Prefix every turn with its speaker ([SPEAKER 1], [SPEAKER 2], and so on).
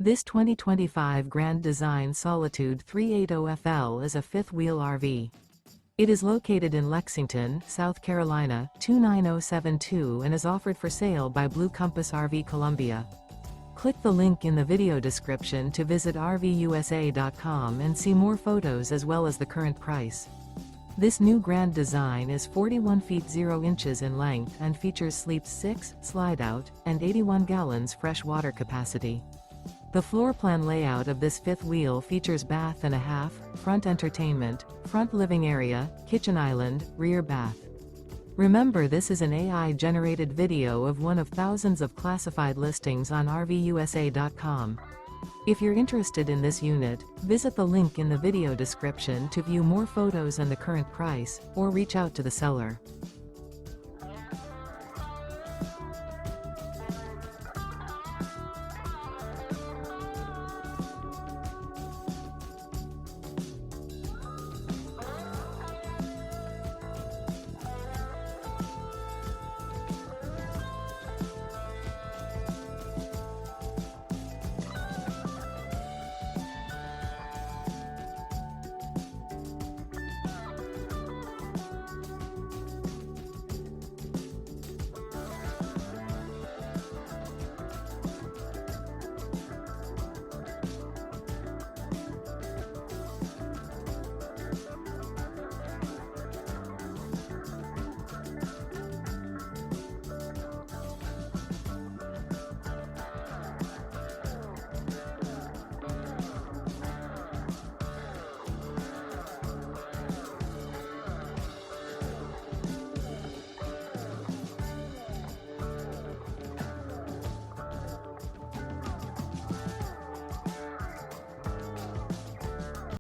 [SPEAKER 1] This 2025 Grand Design Solitude 380FL is a fifth-wheel RV. It is located in Lexington, South Carolina, 29072 and is offered for sale by Blue Compass RV Columbia. Click the link in the video description to visit RVUSA.com and see more photos as well as the current price. This new Grand Design is 41 feet 0 inches in length and features sleeps 6, slide-out, and 81 gallons fresh water capacity. The floor plan layout of this fifth wheel features bath and a half, front entertainment, front living area, kitchen island, rear bath. Remember, this is an AI-generated video of one of thousands of classified listings on RVUSA.com. If you're interested in this unit, visit the link in the video description to view more photos and the current price, or reach out to the seller.